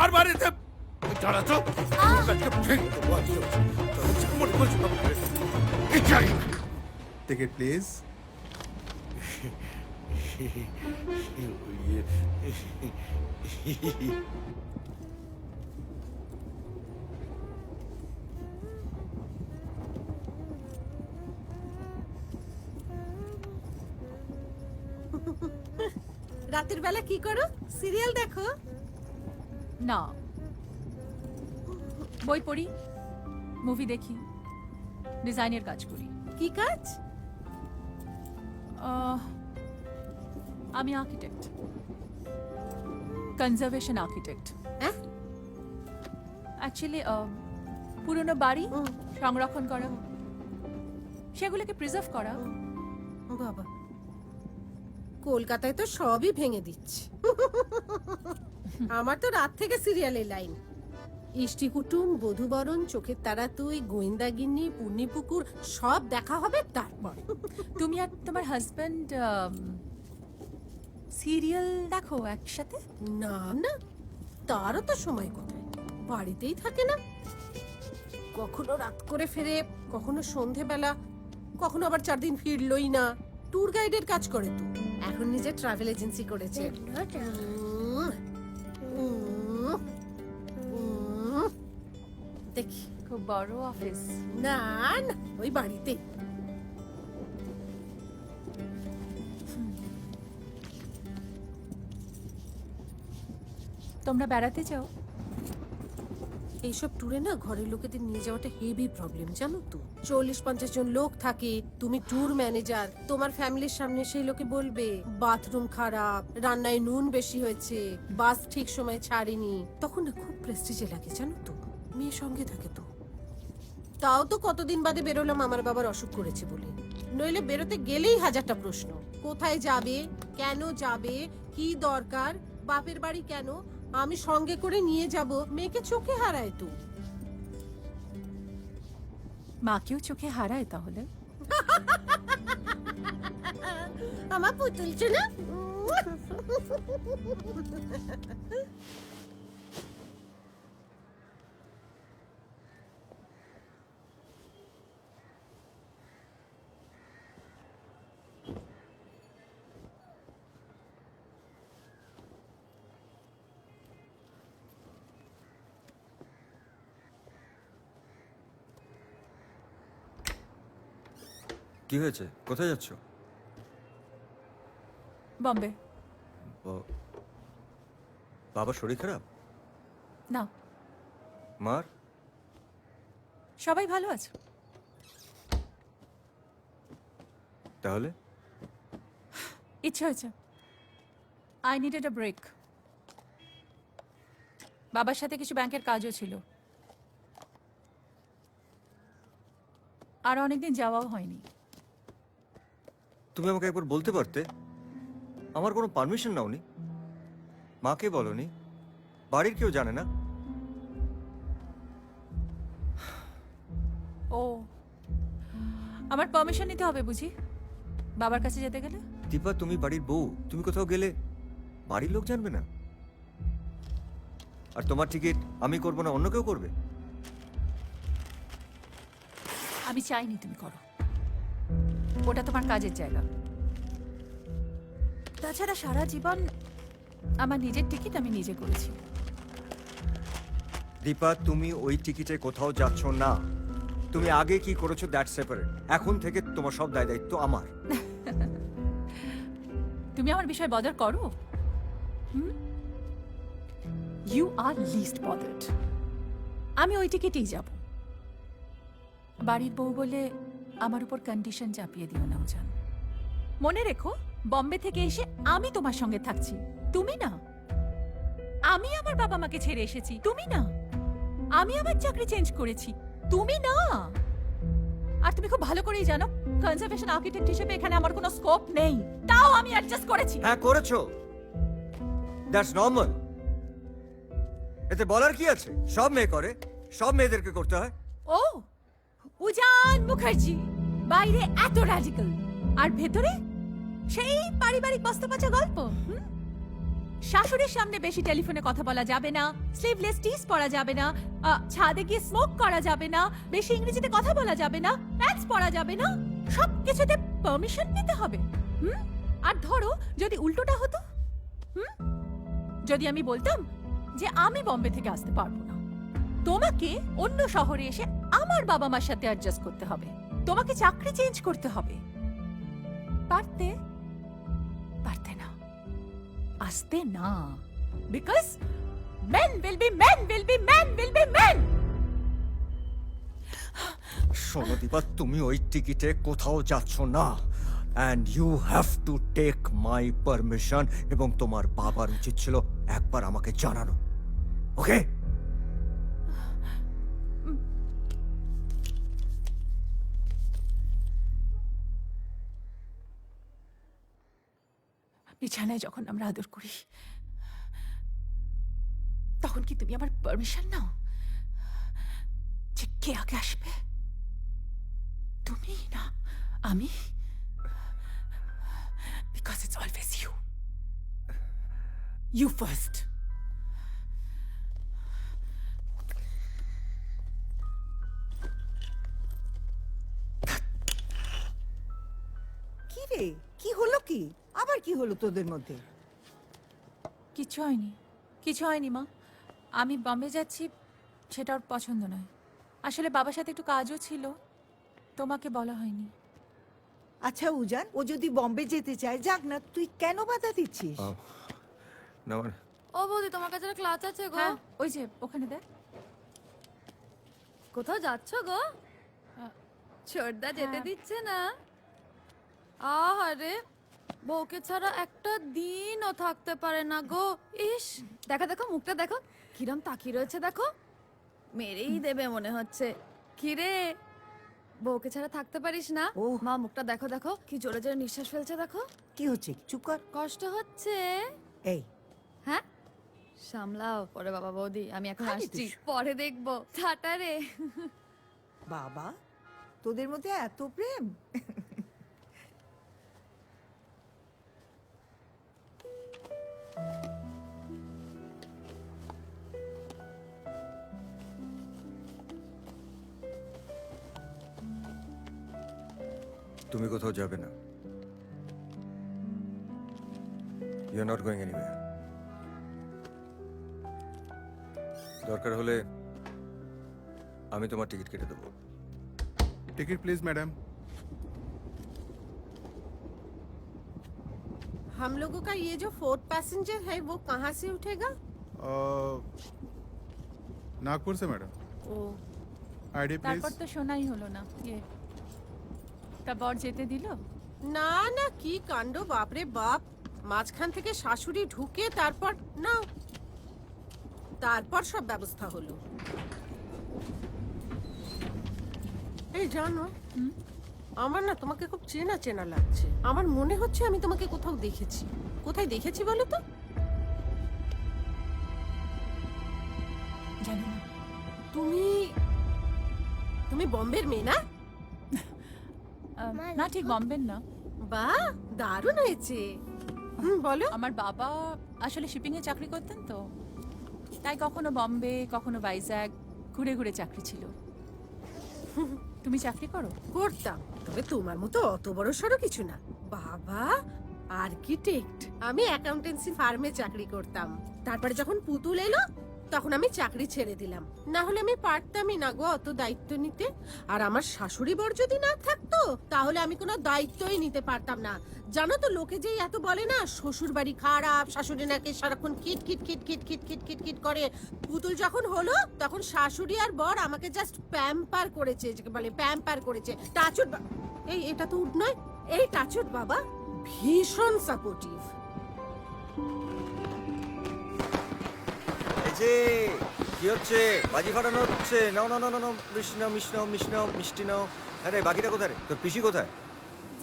বারবার এতে দাঁড়াতো মনে করছি টেক ইট প্লিজ। রাতের বেলা কি করো? সিরিয়াল দেখো? না, বই পড়ি, মুভি দেখি, ডিজাইনের কাজ করি। কি কাজ? আমি আর্কিটেক্ট, কনজারভেশন আর্কিটেক্ট। হ্যাঁ? অ্যাকচুয়ালি পুরনো বাড়ি সংরক্ষণ করা, সেগুলোকে প্রিজার্ভ করা। বাবা, কলকাতায় তো সবই ভেঙে দিচ্ছে। আমার তো রাত থেকে সিরিয়ালের লাইন। ইষ্টি কুটুম, বধূবরণ, চোখের তারা, তুই, গোয়েন্দাগিন্নি, পুণ্যিপুকুর সব দেখা হবে তারপর। তুমি আর তোমার হাজব্যান্ড সিরিয়াল দেখো একসাথে? না না, তারও তো সময় কোথায়, বাড়িতেই থাকে না। কখনো রাত করে ফেরে, কখনো সন্ধেবেলা, কখনো আবার 4 দিন ফিরলই না। ট্যুর গাইডের কাজ করে তো, এখন নিজে ট্রাভেল এজেন্সি করেছে। দেখি। খুব বড় অফিস? না না, ওই বাড়িতে। তোমরা বেড়াতে যাও? এইসব ট্যুরে না ঘরের লোকেদের নিয়ে যাওয়াটা হেভি প্রবলেম, জানো তো। 40-50 জন লোক থাকে, তুমি ট্যুর ম্যানেজার, তোমার ফ্যামিলির সামনে সেই লোকে বলবে বাথরুম খারাপ, রান্নায় নুন বেশি হয়েছে, বাস ঠিক সময় ছাড়েনি, তখন না খুব প্রেস্টিজে লাগে, জানো তো। মেয়ে সঙ্গে থাকে তো। তাও তো কতদিন বাদে বেরোলাম আমার বাবার অসুখ করেছে বলে, নইলে বেরোতে গেলেই 1000টা প্রশ্ন। কোথায় যাবে, কেন যাবে, কি দরকার, বাপের বাড়ি কেন, আমি সঙ্গে করে নিয়ে যাব, মেয়েকে চোখে হারায় তো। মাকেও চোখে হারায় তাহলে? আমার পুতুল না। কি হয়েছে? কোথায় যাচ্ছ? বম্বে। বাবার শরীর খারাপ? না, মার? সবাই ভালো আছে। তাহলে ইচ্ছা হয়েছে, আই নিডেড আ ব্রেক। বাবার সাথে কিছু ব্যাংকের কাজও ছিল, আর অনেকদিন যাওয়াও হয়নি। তুমি আমাকে একবার বলতে পারতে। আমার কোনো পারমিশন নাওনি, মাকে বলনি, বাড়ির কেউ জানে না। ও, আমার পারমিশন নিতে হবে বুঝি বাবার কাছে যেতে গেলে? দীপা, তুমি বাড়ির বউ, তুমি কোথাও গেলে বাড়ির লোক জানবে না। আর তোমার টিকিট আমি করবো না, অন্য কেউ করবে? আমি চাইনি তুমি করো, ওটা তোমার কাজের জায়গা। তাছাড়া সারা জীবন আমার নিজের টিকিট আমি নিজে করেছি। দীপা, তুমি ওই টিকিটে কোথাও যাচ্ছ না। তুমি আগে কি করেছো দ্যাট সেপারেট। এখন থেকে তোমার সব দায় দায়িত্ব আমার। তুমি আমার বিষয়ে বদার করো? You are least bothered. আমি ওই টিকিটেই যাব। বাড়ির বউ বলে আমার উপর কন্ডিশন চাপিয়ে দিও না জান। মনে রেখো, বম্বে থেকে এসে আমি তোমার সঙ্গে থাকছি, তুমি না। আমি আমার বাবা মাকে ছেড়ে এসেছি, তুমি না। আমি আমার চাকরি চেঞ্জ করেছি, তুমি না। আর তুমি খুব ভালো করেই জানো কনজারভেশন আর্কিটেক্ট হিসেবে এখানে আমার কোনো স্কোপ নেই, তাও আমি অ্যাডজাস্ট করেছি। হ্যাঁ করেছো, দ্যাটস নর্মাল। এতে বলার কি আছে? সব মেয়ে করে, সব মেয়েদেরকে করতে হয়। ও, উজান মুখার্জি বাইরে এত র্যাডিক্যাল, আর ভেতরে সেই পারিবারিক বস্তাপচা গল্প। শাশুড়ির সামনে বেশি টেলিফোনে কথা বলা যাবে না, স্লিভলেস টিস পরা যাবে না, ছাদে গিয়ে স্মোক করা যাবে না, বেশি ইংরেজিতে কথা বলা যাবে না, প্যান্টস পরা যাবে না, সব কিছুতে পারমিশন নিতে হবে। আর ধরো যদি উল্টোটা হতো, যদি আমি বলতাম যে আমি বম্বে থেকে আসতে পারবো না, তোমাকে অন্য শহরে এসে আমার বাবা মার সাথে অ্যাডজাস্ট করতে হবে, তোমাকে চাকরি চেঞ্জ করতে হবে, পারতে? পারতে না, আসতে না, because men will be men will be men will be men। শোনো দীপা, তুমি ওই টিকিটে কোথাও যাচ্ছ না, and you have to take my permission, এবং তোমার বাবার উচিত ছিল একবার আমাকে জানানো, ওকে? বিছানায় যখন আমরা আদর করি তখন কি তুমি আমার পারমিশন নাও যে কে আগে আসবে? তুমি না আমি? Because it's always you, you first. কি রে, কি হলো? কি আবার কি হলো তোদের মধ্যে? কিছু হয়নি, কিছু হয়নি মা। আমি বম্বে যাচ্ছি সেটা ওর পছন্দ নয়। আসলে বাবার সাথে একটু কাজও ছিল, তোমাকে বলা হয়নি। আচ্ছা উজান, ও যদি বম্বে যেতে চায় যাক না, তুই কেন বাধা দিচ্ছিস? না মানে ও বৌদি, তোমার কাছে একটা ক্লাচ আছে গো। হ্যাঁ, ওই যে ওখানে দেখ। কোথাও যাচ্ছ গো? ছোটদা যেতে দিচ্ছে না? আহারে, বউকে ছাড়া একটা দিনও থাকতে পারে না গো। ইস, দেখো দেখো মুখটা দেখো, কিরম তাকিয়ে রয়েছে দেখো, মেরেই দেবে মনে হচ্ছে। কিরে, বউকে ছাড়া থাকতে পারিস না? ওহ। মা মুখটা দেখো দেখো, কি জোরে জোরে নিঃশ্বাস ফেলছে দেখো। কি হচ্ছে? চুপ কর। কষ্ট হচ্ছে? এই হ্যাঁ, সামলাও। পরে বাবা বৌদি, আমি এখন খালি আসছি, তুই। পরে দেখবো। টাটা রে। বাবা, তোদের মধ্যে এত প্রেম? তুমি কোথাও যাবে না, you are not going anywhere. দরকার হলে আমি তোমার টিকিট কেটে দেবো। Ticket please madam. हम लोगों का ये जो 4th पैसेंजर है वो कहाँ से उठेगा? नागपुर से मैडम। ओ, आईडी তারপর प्लीज। তো শোনাই হলো না। তা বর যেতে দিল? না না, কি কাণ্ড, বাপরে বাপ। মাঝখান থেকে শাশুড়ি ঢুকে তারপর না, তারপর সব ব্যবস্থা হলো। এই জানো, আমার না তোমাকে খুব চেনা চেনা লাগছে। আমার মনে হচ্ছে আমি তোমাকে কোথাও দেখেছি। কোথায় দেখেছি বলো তো? জানি না। তুমি তুমি বম্বের মেয়ে না? না, ঠিক বম্বের না। বাহ, দারুণ হয়েছে। বলো। আমার বাবা আসলে শিপিং এ চাকরি করতেন, তো তাই কখনো বম্বে কখনো ভাইজ্যাগ ঘুরে ঘুরে চাকরি ছিল। তুমি চাকরি করো? করতাম, তবে তোমার মতো অত বড় সড়ো কিছু না। বাবা আর্কিটেক্ট, আমি অ্যাকাউন্টেন্সি ফার্মে চাকরি করতাম। তারপরে যখন পুতুল এলো তখন আমি চাকরি ছেড়ে দিলাম। না হলে আমি পারতামই না গো অত দায়িত্ব নিতে। আর আমার শাশুড়ি বর যদি না থাকতো তাহলে আমি কোনো দায়িত্বই নিতে পারতাম না। জানো তো, লোকে যেই এত বলে না শ্বশুর বাড়ি খারাপ, শাশুড়ি নাকি সারাক্ষণ খিট খিট খিট খিট খিট খিট খিট খিট করে। পুতুল যখন হলো তখন শাশুড়ি আর বর আমাকে জাস্ট প্যাম্পার করেছে, যেকে বলে প্যাম্পার করেছে। টাচুট এই এটা তো উড নয়, এই টাচুট বাবা ভীষণ সাপোর্টিভ। এই যে কি হচ্ছে? বাজি ফাটানো হচ্ছে। নাও নাও নাও নাও, মিষ্টি নাও, মিষ্টি নাও, মিষ্টি নাও, মিষ্টি নাও। আরে বাকিটা কোথায় রে? তোর পিসি কোথায়?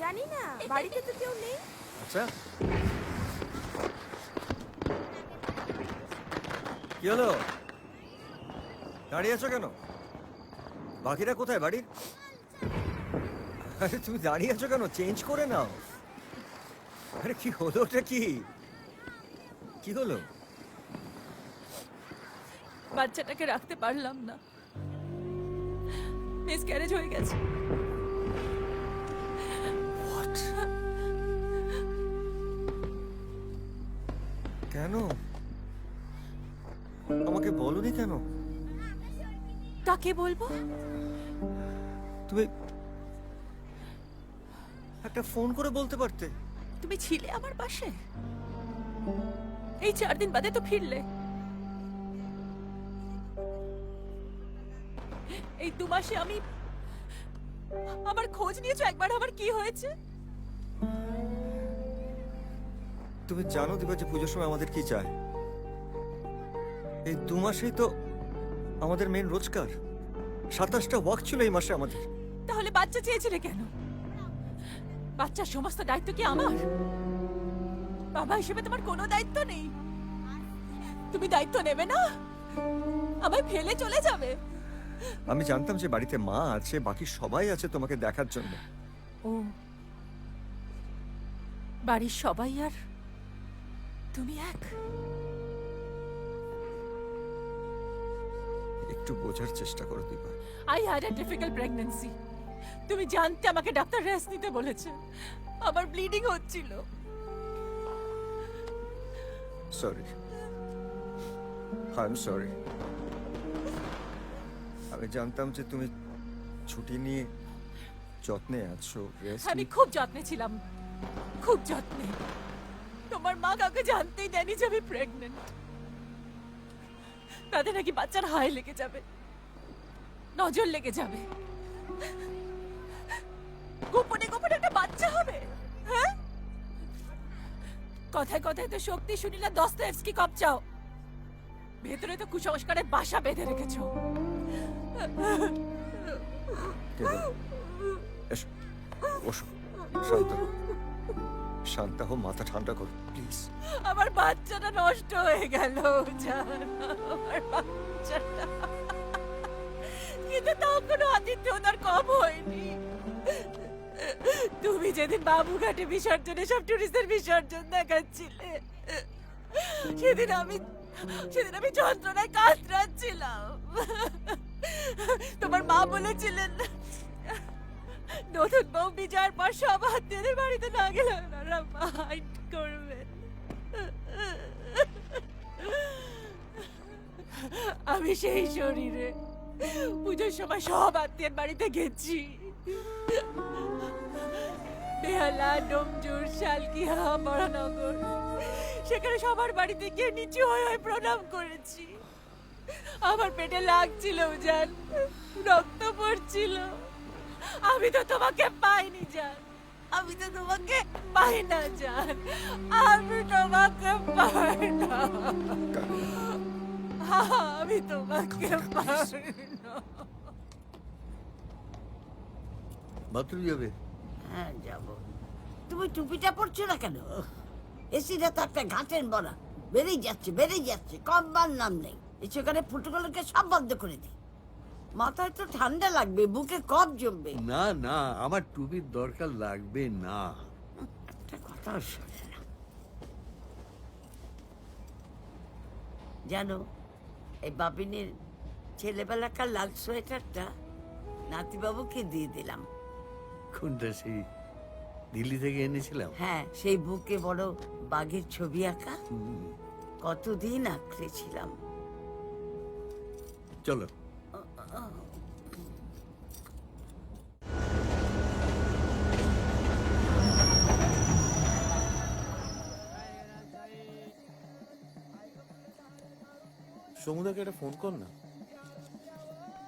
জানি না, বাড়িতে তো কেউ নেই। আচ্ছা, কি হলো? দাঁড়িয়ে আছো কেন? বাকিরা কোথায় বাড়ির? আরে তুমি দাঁড়িয়ে আছো কেন? চেঞ্জ করে নাও। আরে কি হলো, ওটা কি? কি হলো? বাচ্চাটাকে রাখতে পারলাম না, মিসক্যারেজ হয়ে গেছে। কেন আমাকে বলনি কেন? কাকে বলবো? তুমি একটা ফোন করে বলতে পারতে। তুমি ছিলে আমার পাশে, এই 4 দিন বাদে তো ফিরলে। এই 2 মাসে আমি আমার খোঁজ নিয়েছো একবার আমার কি হয়েছে? তুমি জানো দিবা যে পুজোর সময় আমাদের কি চায়? এই 2 মাসেই তো আমাদের মেন রোজগার। 27টা ওয়াক ছিল এই মাসে আমাদের। তাহলে বাচ্চা চেয়েছিলে কেন? বাচ্চার সমস্ত দায়িত্ব কি আমার? বাবা হিসেবে তোমার কোনো দায়িত্ব নেই? তুমি দায়িত্ব নেবে না? আমায় ফেলে চলে যাবে? আমি জানতাম যে বাড়িতে মা আছে, বাকি সবাই আছে তোমাকে দেখার জন্য। ও, বাড়ির সবাই আর তুমি এক? একটু বোঝার চেষ্টা করো দিবা। I had a difficult pregnancy. তুমি জানতে আমাকে ডাক্তার রেস্ট নিতে বলেছে। আমার ব্লিডিং হচ্ছিল। Sorry, I am sorry. আমি জানতাম যে তুমি ছুটি নিয়ে যত্নে আছো, রেস্ট। আমি খুব যত্নে ছিলাম, খুব যত্নে। তোমার মা কাউকে জানতেই দেয়নি যে আমি প্রেগনেন্ট। তাতে নাকি বাচ্চার হাই লেগে যাবে, নজর লেগে যাবে, গোপনে গোপনে একটা বাচ্চা হবে। হ্যাঁ, কথায় কথায় তো শক্তি শুনিলা দস্তয়েভস্কি কপ চাও, ভেতরে তো কুসংস্কারের বাসা বেঁধে রেখেছো। এসো, বসো, শান্ত হও। শান্ত হও, মাথা ঠান্ডা করো প্লিজ। আমার বাচ্চাটা নষ্ট হয়ে গেল জান, আমার বাচ্চাটা। কিন্তু তাও কোনো আতিথ্য ওনার কম হয়নি। তুমি যেদিন বাবুঘাটে বিসর্জনে সব টুরিস্টদের বিসর্জন দেখাচ্ছিলে, সেদিন আমি যন্ত্রণায় কাতরাচ্ছিলাম। তোমার মা বলেছিলেন নতুন বউ বিজয়ের পর সব আত্মীয়দের বাড়িতে না গেলে ওনারা মাইন্ড করবেন। আমি সেই শরীরে পুজোর সময় সব আত্মীয়ের বাড়িতে গেছি। বেহালা, ডোমজুর, শালকিয়া, বড়নগর, সেখানে সবার বাড়িতে গিয়ে নিচু হয়ে হয়ে প্রণাম করেছি। আমার পেটে লাগছিল জান, রক্ত পড়ছিল। আমি তো তোমাকে পাইনি জান, আমি তো তোমাকে পাই না জান, আমি তোমাকে পাই না, আমি তোমাকে পাই না। বাথরুম যাবে? হ্যাঁ যাব। তুমি টুপিটা পরছো না কেন? এসিটা তো একটা ঘাটের বড়া, বেড়েই যাচ্ছে, কমবার নাম নেই। সেখানে ফুটগুলোকে সব বন্ধ করে দিই। মাথায় তো ঠান্ডা লাগবে, বুকে কফ জমবে। না না, আমার টুপির দরকার লাগবে না। একটা কথা শোনে না জানো, এই বাবিনের ছেলেবেলাকার লাল সোয়েটারটা নাতিবাবুকে দিয়ে দিলাম। কোনটা? সেই দিল্লি থেকে এনেছিলাম? হ্যাঁ, সেই বুকে বড় বাঘের ছবি আঁকা, কতদিন আঁকড়েছিলাম। চলো। সমুদাকে একটা ফোন কর না,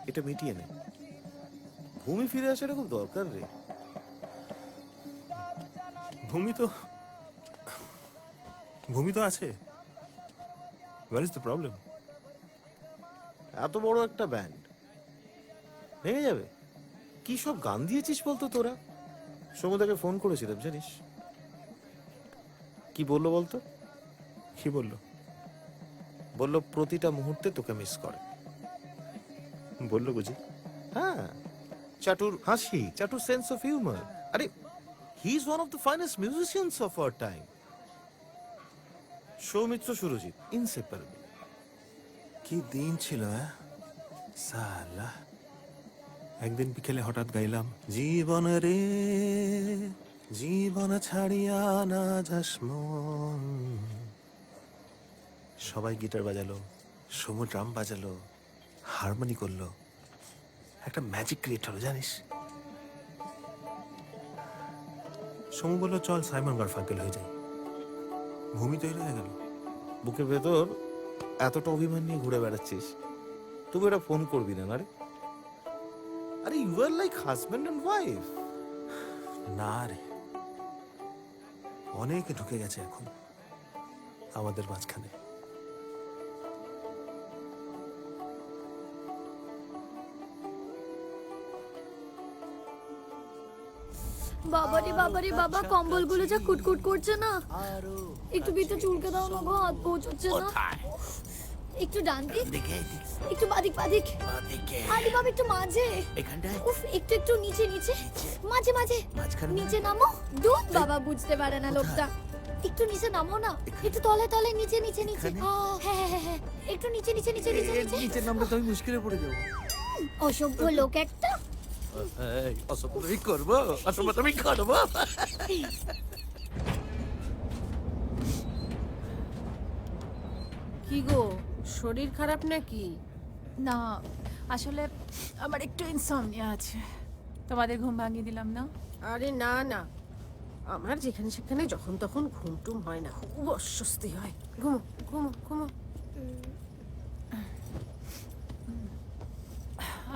এটা মিটিয়ে নে। ভূমি ফিরে আসাটা খুব দরকার রে। ভূমি তো আছে। What is the problem? এত বড় একটা ব্যান্ড ভেঙে যাবে? কি সব গান দিয়েছিস বলতো তোরা? সমুদাকে ফোন করেছিলাম জানিস, কি বললো বলতো? কি বললো? বললো প্রতিটা মুহূর্তে তোকে মিস করে। বললো বুঝি? হ্যাঁ, চাটুর হাসি, চাটুর সেন্স অফ হিউমার। আরে he is one of the finest musicians of our time. Soumitra Surajit inseparable. কি দিন ছিল হ্যাঁ সালা। একদিন বিকেলে হঠাৎ গাইলাম, জীবন রে জীবন ছাড়িয়া না যাস মন। সবাই গিটার বাজালো, সমু ড্রাম বাজালো, হারমোনি করলো, একটা ম্যাজিক ক্রিয়েট হলো জানিস। সমু বললো চল সাইমন গারফাঙ্কেল হয়ে যাই। ভূমি তৈরি হয়ে গেল। বুকের ভেতর এতটা অভিমান নিয়ে ঘুরে বেড়াচ্ছিস, তবু এটা ফোন করবি না না রে? আরে you are like husband and wife. না রে, অনেকে ঢুকে গেছে এখন আমাদের মাঝখানে। বাবারি বাবারি বাবা, কম্বলগুলো যা কুটকুট করছে না। একটু ভিতরে চুলকে দাও না গো, হাত পৌঁছচ্ছে না। একটু ডান দিক, একটু বাদিক বাদিক, আরে বাবা একটু মাঝে, উফ একটু একটু নিচে নিচে, মাঝে মাঝে, নিচে নামো। দুধ বাবা বুঝতে পারে না লোকটা। একটু নিচে নামো না, একটু তলে তলে, নিচে নিচে নিচে। হ্যাঁ হ্যাঁ হ্যাঁ, একটু নিচে নিচে নিচে নিচে নিচে। নিচের নামটা তো আমি মুশকিলে পড়ে যাবো। অসভ্য লোক একটা। অসম্ভব আমি করবো, অসম্ভব আমি করবো। কি গো, শরীর খারাপ নাকি? না আসলে আমার একটু ইনসমনিয়া আছে। তোমাদের ঘুম ভাঙিয়ে দিলাম না? আরে না না, আমার যেখানে সেখানে যখন তখন ঘুমটুম হয় না, খুব অস্বস্তি হয়। ঘুমো ঘুমো ঘুমো।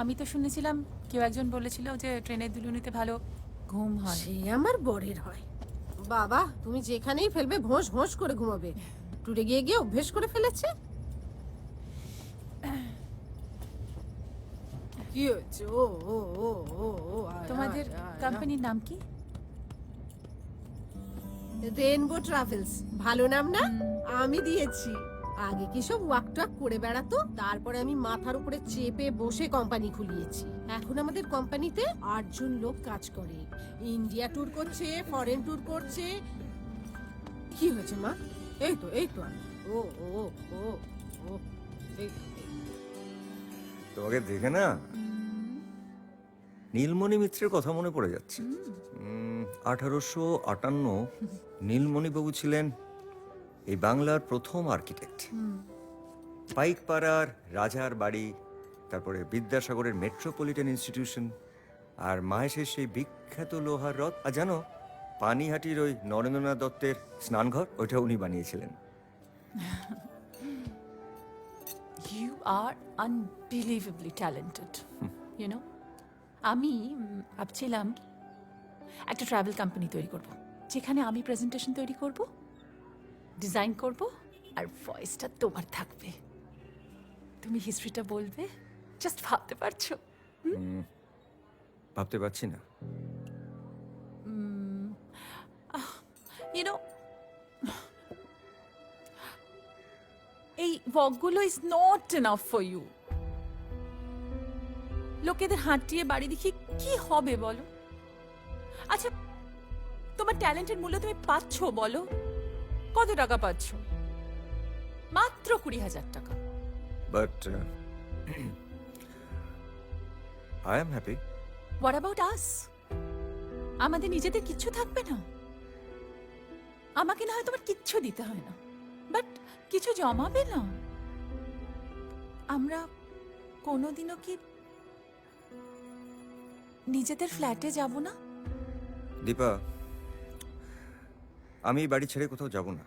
আমি তো শুনেছিলাম কেউ একজন বলেছিল যে ট্রেনের দুলুনিতে ভালো ঘুম হয়। সে আমার বরের হয়। বাবা তুমি যেখানেই ফেলবে ভোঁস ভোঁস করে ঘুমাবে। টুরে গিয়ে গিয়ে অভ্যেস করে ফেলেছে। কি হচ্ছে? ও ও ও ও ও তোমাদের কোম্পানির নাম কি? Rainbow travels. ভালো নাম না? আমি দিয়েছি। আগে কি সব ওয়াক টুয়াক করে বেড়াতো, তারপরে আমি মাথার উপরে চেপে বসে কোম্পানি খুলিয়েছি। এখন আমাদের কোম্পানিতে 8 জন লোক কাজ করে। ইন্ডিয়া ট্যুর করছে, ফরেন ট্যুর করছে। কি হয়েছে মা? এই তো এই তো। ও ও ও ও এই তোমাকে দেখে না নীলমণি মিত্রের কথা মনে পড়ে যাচ্ছে। 1858 নীলমণিবাবু ছিলেন এই বাংলার প্রথম আর্কিটেক্ট। পাইকপাড়ার রাজার বাড়ি, তারপরে বিদ্যাসাগরের মেট্রোপলিটন ইনস্টিটিউশন, আর মাহেশের সেই বিখ্যাত লোহার রথ। আর জানো, পানিহাটির ওই নরেন্দ্রনাথ দত্তের স্নানঘর, ওইটা উনি বানিয়েছিলেন। You are unbelievably talented. You know? আমি ভাবছিলাম একটা ট্রাভেল কোম্পানি তৈরি করব, যেখানে আমি প্রেজেন্টেশন তৈরি করব, ডিজাইন করব, আর ভয়েসটা তোমার থাকবে। তুমি হিস্ট্রিটা বলবে। জাস্ট ভাবতে পারছো? ভাবতে পারছি না। You know, এই ওয়াকগুলো is not enough for you. লোকেদের হাঁটিয়ে বাড়ি দেখি কি হবে বলো? আচ্ছা, তোমার ট্যালেন্টের মূল্য তুমি পাচ্ছ বলো? কত টাকা পাচ্ছ? মাত্র 20,000 টাকা। But I am happy. What about us? আমাদের নিজেদের কিচ্ছু থাকবে না? আমাকে না হয় তোমার কিচ্ছু দিতে হয় না, বাট কিছু জমাবে না? আমরা কোনোদিনও কি নিজেদের ফ্ল্যাটে যাব না? দীপা, আমি এই বাড়ি ছেড়ে কোথাও যাব না।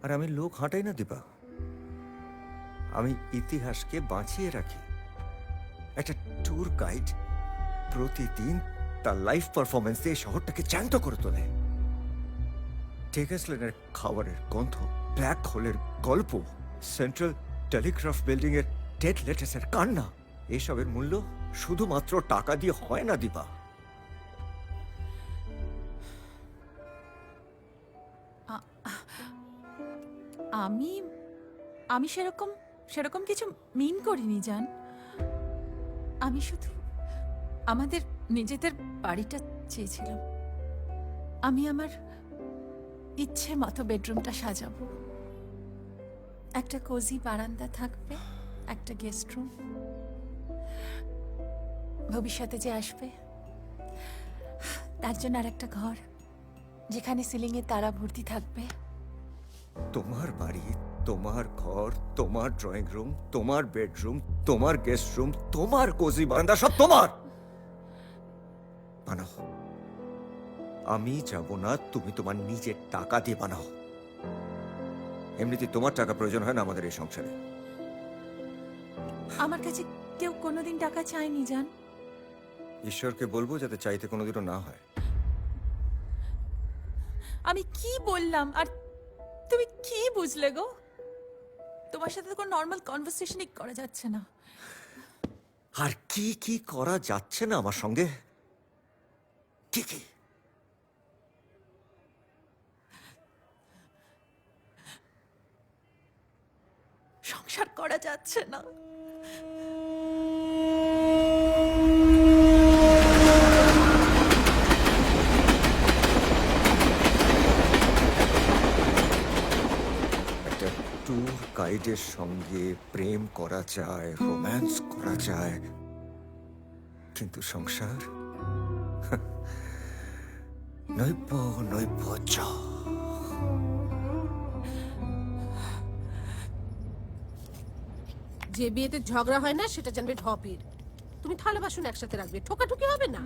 আর আমি লোক হাঁটাই না দীপা, আমি ইতিহাসকে বাঁচিয়ে রাখি। একটা ট্যুর গাইড প্রতিদিন তার লাইভ পারফরমেন্স দিয়ে শহরটাকে জ্যান্ত করে তোলে। টেকাস লেনের খাবারের গন্ধ, ব্ল্যাক হোলের গল্প, সেন্ট্রাল টেলিগ্রাফ বিল্ডিং এর ডেড লেটেস্টের কান্না, এসবের মূল্য শুধুমাত্র টাকা দিয়ে হয় না দীপা। আমি সেরকম কিছু মিন করিনি জান। আমি শুধু আমাদের নিজেদের বাড়িটা চেয়েছিলাম। আমি আমার ইচ্ছে মতো বেডরুমটা সাজাবো। একটা কোজি বারান্দা থাকবে, একটা গেস্ট রুম। ভবিষ্যতে যে আসবে তার জন্য আর একটা ঘর, যেখানে সিলিং এ তারা ভর্তি থাকবে। তোমার বাড়ি, তোমার ঘর, তোমার ড্রয়িং রুম, তোমার বেডরুম, তোমার গেস্ট রুম, তোমার কোজি বারান্দা, সব তোমার বানাও। আমি যাব না, তুমি তোমার নিজের টাকা দিয়ে বানাও। এমনিতে তোমার টাকা প্রয়োজন হয় না আমাদের এই সংসারে। আমার কাছে কেউ কোনোদিন টাকা চায়নি জান। ঈশ্বরকে বলবো যাতে চাইতে কোনোদিনও না হয়। আমি কি বললাম আর তুমি কি বুঝলে গো? তোমার সাথে তো কোনো নর্মাল কনভারসেশনই করা যাচ্ছে না। আর কি কি করা যাচ্ছে না আমার সঙ্গে? কি কি? সংসার করা যাচ্ছে না। একটা ট্যুর গাইডের সঙ্গে প্রেম করা যায়, রোম্যান্স করা যায়, কিন্তু সংসার নৈব নৈব চ। যে বিয়েতে ঝগড়া হয় না সেটা জানবে ঢপের। তুমি থালা বাসন একসাথে রাখবে, ঠোকাঠুকি হবে না।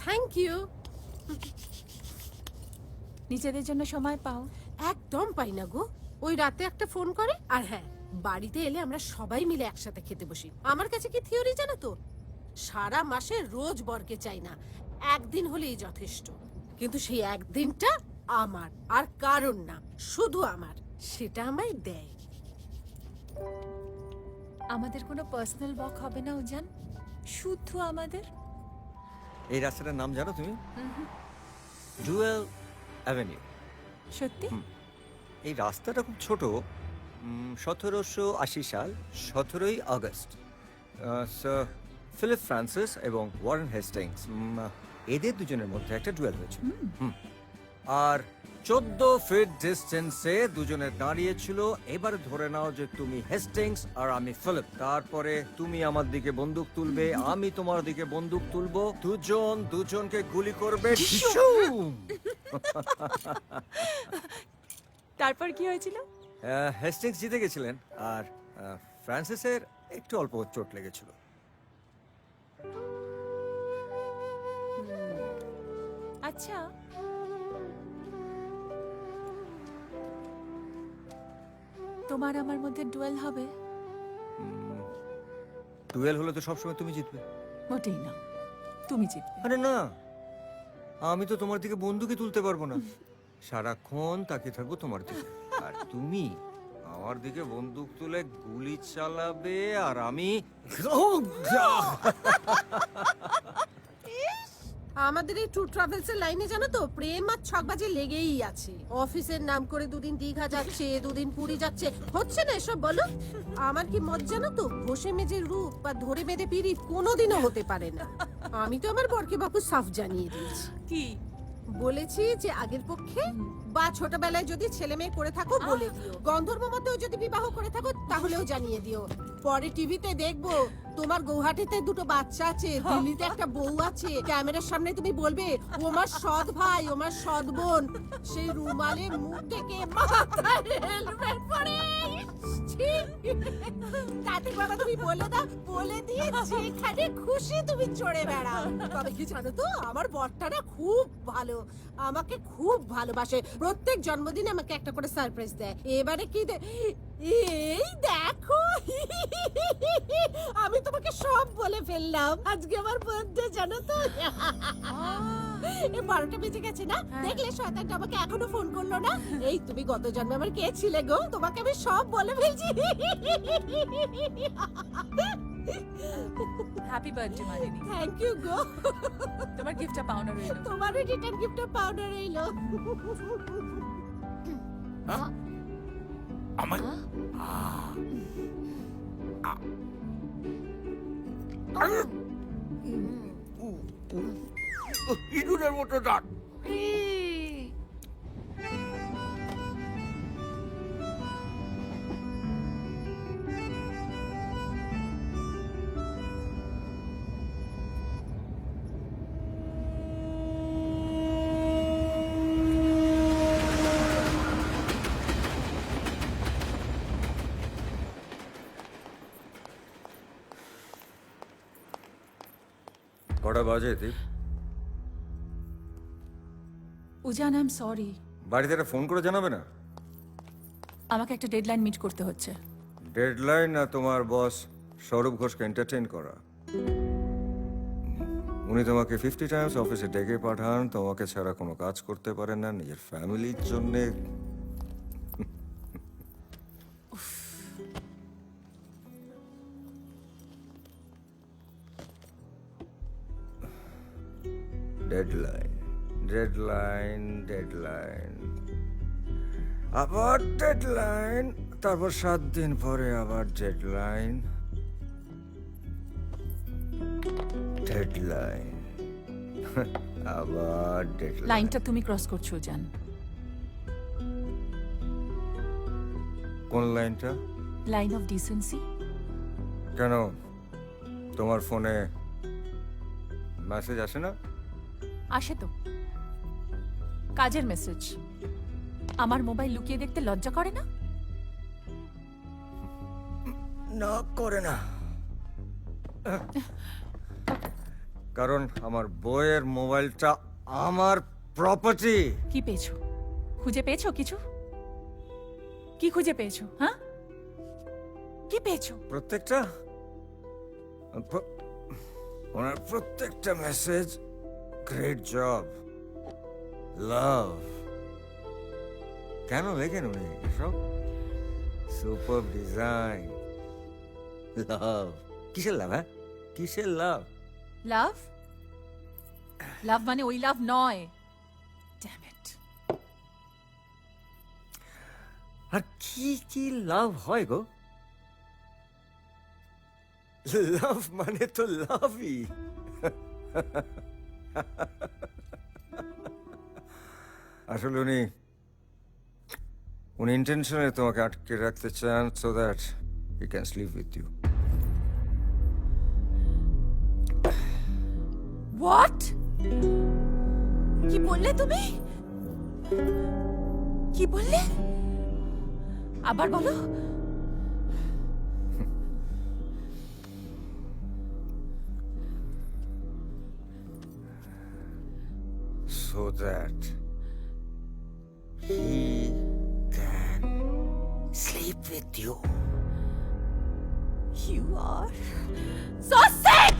Thank you. নিজেদের জন্য সময় পাও? একদম পাই না গো। ওই রাতে একটা ফোন করে, আর হ্যাঁ, বাড়িতে এলে আমরা সবাই মিলে একসাথে খেতে বসি। আমার কাছে কি থিওরি জানো তো, সারা মাসে রোজ বরকে চাই না, একদিন হলেই যথেষ্ট। কিন্তু সেই একদিনটা আমার, আর কারণ না, শুধু আমার, সেটা আমায় দেয়। আমাদের কোনো পার্সোনাল ওয়াক হবে না উজান, শুধু আমাদের। এই রাস্তাটার নাম জানো তুমি? জুয়েল অ্যাভিনিউ। সত্যি? এই রাস্তাটা খুব ছোট। 1780 সাল 17ই আগস্ট স্যার ফিলিপ ফ্রান্সিস এবং ওয়ারেন হেস্টিংস, এদের দুজনের মধ্যে একটা ডুয়েল হয়েছিল। আর 14 ফিট ডিস্টেন্সে দুজনে দাঁড়িয়েছিল। এবার ধরে নাও যে তুমি হেস্টিংস আর আমি ফিলিপ। তারপরে তুমি আমার দিকে বন্দুক তুলবে, আমি তোমার দিকে বন্দুক তুলবো, দুজন দুজনকে গুলি করবে। ডিশুম! তারপর কি হয়েছিল? হেস্টিংস জিতে গেছিলেন, আর ফ্রান্সিসের একটু অল্প চোট লেগেছিল। আচ্ছা, তোমার আমার মধ্যে ডুয়েল হবে? ডুয়েল হলে তো সবসময় তুমি জিতবে। মোটেই না, তুমি জিতবে। আরে না, আমি তো তোমার দিকে বন্দুকই তুলতে পারবো না। সারাক্ষণ তাকিয়ে থাকবো তোমার দিকে, আর তুমি আমার দিকে বন্দুক তুলে গুলি চালাবে, আর আমি আমাদের এই ট্যুর ট্রাভেলস এর লাইনে জানো তো, প্রেম আর ছকবাজি লেগেই আছে। অফিসের নাম করে দুদিন দীঘা যাচ্ছে, দুদিন পুরী যাচ্ছে, হচ্ছে না এসব বলো? আমার কি মত জানো তো, ঘষে মেজে রূপ বা ধরে বেঁধে পিরিত কোনোদিনও হতে পারে না। আমি তো আমার বরকে বাপু সাফ জানিয়ে দিয়েছি। কি বলেছি যে আগের পক্ষে বা ছোটবেলায় যদি ছেলে মেয়ে করে থাকো বলে দিও, গন্ধর্ব মতেও যদি বিবাহ করে থাকো তাহলেও জানিয়ে দিও। পরে টিভিতে দেখবো তোমার গৌহাটিতে দুটো বাচ্চা আছে, দিল্লিতে একটা বউ আছে, ক্যামেরার সামনে তুমি বলবে ও আমার সৎ ভাই, ও আমার সৎ বোন। সেই রুমালে মুখ থেকে মাথায় হেলমেট পরে, ছি! তাতে বাবা তুমি বলে দাও, বলে দিয়ে যেখানে খুশি তুমি চড়ে বেড়াও। তবে কি জানো তো, আমার বরটা না খুব ভালো, আমাকে খুব ভালোবাসে। প্রত্যেক জন্মদিনে আমাকে একটা করে সারপ্রাইজ দেয়। এবারে কি এই দেখো, আমি তোমাকে সব বলে ফেললাম। আজকে আমার বার্থডে জানো তো। 12টা বেজে গেছে না? দেখলে শয়তানটা আমাকে এখনো ফোন করলো না। এই তুমি গত জন্মে আমার কে ছিলে গো? তোমাকে আমি সব বলে ফেলছি। Happy birthday Malini. Thank you গো। তোমার গিফটটা পাওনা রইল। তোমার রিটার্ন গিফটটা পাউডার রইলো। আমার ইঁদুরের মতো দাঁত। কটা বাজে দীপ? উজান, আই এম সরি। বাড়িতে একটা ফোন করে জানাবে না? আমাকে একটা ডেডলাইন মিট করতে হচ্ছে। ডেডলাইন না তোমার বস সৌরভ ঘোষকে এন্টারটেইন করা? উনি তোমাকে 50 টাইমস অফিসে ডেকে পাঠান, তোমাকে ছাড়া কোনো কাজ করতে পারেন না নিজের ফ্যামিলির জন্যে। ডেডলাইন, ডেডলাইন, ডেডলাইন, আবার ডেডলাইন, তারপর 7 দিন পরে আবার ডেডলাইন, ডেডলাইন, আবার ডেডলাইন। লাইনটা তুমি ক্রস করছো উজান। কোন লাইনটা? Line of decency. কেন, তোমার ফোনে মেসেজ আসে না? আসে তো, কাজের মেসেজ। আমার মোবাইল লুকিয়ে দেখতে লজ্জা করে না? না, করে না। কারণ আমার বইয়ের মোবাইলটা আমার প্রপার্টি। কি পেয়েছো? খুঁজে পেয়েছো কিছু? কি খুঁজে পেয়েছো? হ্যাঁ, কি পেয়েছো? প্রত্যেকটা ওনার প্রত্যেকটা মেসেজ, গ্রেট জব, লাভ। কেন লেখেন উনি এসব? সুপার ডিজাইন, লাভ। কিসের লাভ? হ্যাঁ, কিসের লাভ? লাভ? লাভ মানে ওই লাভ নয়। Damn it. আর কি কি লাভ হয় গো? লাভ মানে তো লাভই। আসলে উনি ইন্টেনশনে তোমাকে আটকে রাখতে চান, so that he can sleep with you. What? কি বললে তুমি? কি বললে? আবার বলো। So that he can sleep with you. You are so sick!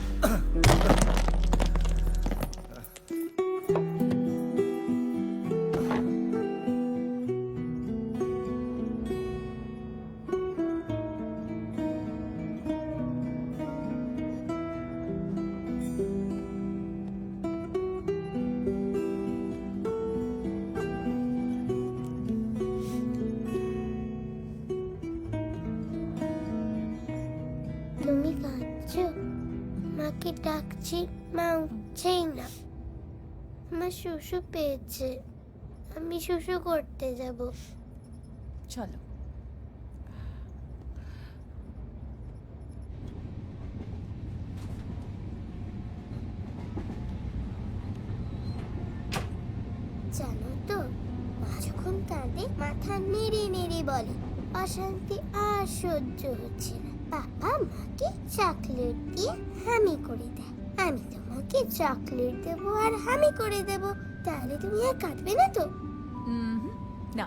তুমি কাঁদছো? মাকে ডাকছি, মা উঠছেই না। আমার শুশু পেয়েছে, আমি শুশু করতে যাব। চলো। জানো তো, মা যখন কাঁদে মাথা নেড়ে নেড়ে বলে অশান্তি আর সহ্য হচ্ছে না। বাবা মাকে চকলেট দিয়ে হামি করে দেয়। আমি তোমাকে চকলেট দেবো আর হামি করে দেবো, তাহলে তুমি আর কাঁদবে না তো? না,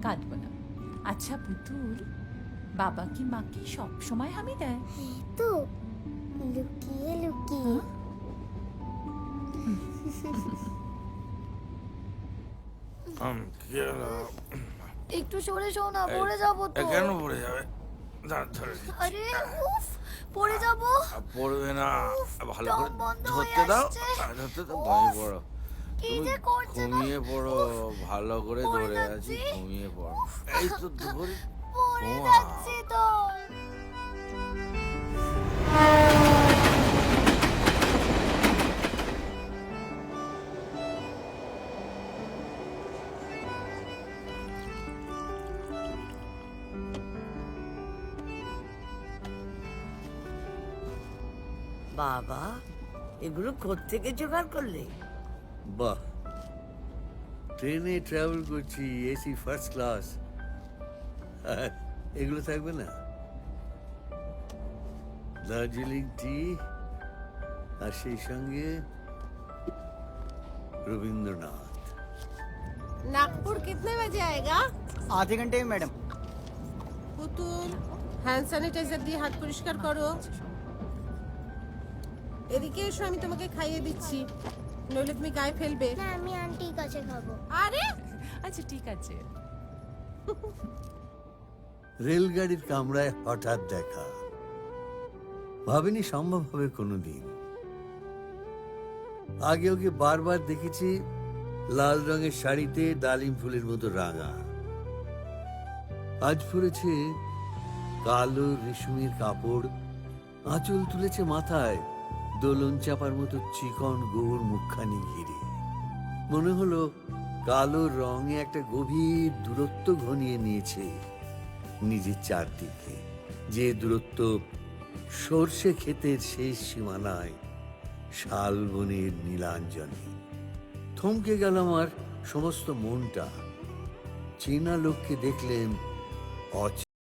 কাঁদবো না। আচ্ছা পুতুল, বাবা কি মাকে সব সময় হামি দেয়? হ্যাঁ তো, লুকিয়ে লুকিয়ে। একটু সরে শোও না, পড়ে যাবো তো। কেন পড়ে যাবে? দাঁড় ধরে দিচ্ছি। আরে উফ, পড়ে যাবো। পড়বে না, ভালো করে দম বন্ধ হয়ে ধরতে দাও। আসছে। ধরতে দাও, ঘুমিয়ে পড়ো। কি তুমি যে করছে না। ঘুমিয়ে পড়ো, ভালো করে পড়ে ধরে আছি, যাচ্ছি। ঘুমিয়ে পড়ো। এই তো ধরে পড়ে ঘুমা। যাচ্ছি তো। বাবা, এগুলো কোত্থেকে জোগাড় করলে? বাহ, ট্রেনে ট্রাভেল করছি, এসি ফার্স্ট ক্লাস, এগুলো থাকবে না? দার্জিলিং টি, আর সেই সঙ্গে রবীন্দ্রনাথ। नागपुर कितने बजे आएगा? आधे घंटे में मैडम। পুতুল হ্যান্ড স্যানিটাইজার দিয়ে হাত পরিষ্কার করো। এদিকে এসো, আমি তোমাকে খাইয়ে দিচ্ছি, নইলে তুমি গায়ে ফেলবে। না আমি আন্টির কাছে খাবো। আরে আচ্ছা ঠিক আছে। রেলগাড়ির কামরায় হঠাৎ দেখা, ভাবিনি সম্ভব হবে কোনোদিন। আগে ওকে বারবার দেখেছি লাল রঙের শাড়িতে ডালিম ফুলের মতো রাঙা, আজ পরেছে কালো রেশমের কাপড়, আঁচল তুলেছে মাথায়, দোলন চাপার মতো চিকন গৌর মুখখানি ঘিরে। মনে হলো কালো রঙে একটা গভীর দূরত্ব ঘনিয়ে নিয়েছে নিজের চারদিকে, যে দূরত্ব সর্ষে ক্ষেতের শেষ সীমানায় শালবনের নীলাঞ্জনে। থমকে গেল আমার সমস্ত মনটা। চেনা লোককে দেখলেন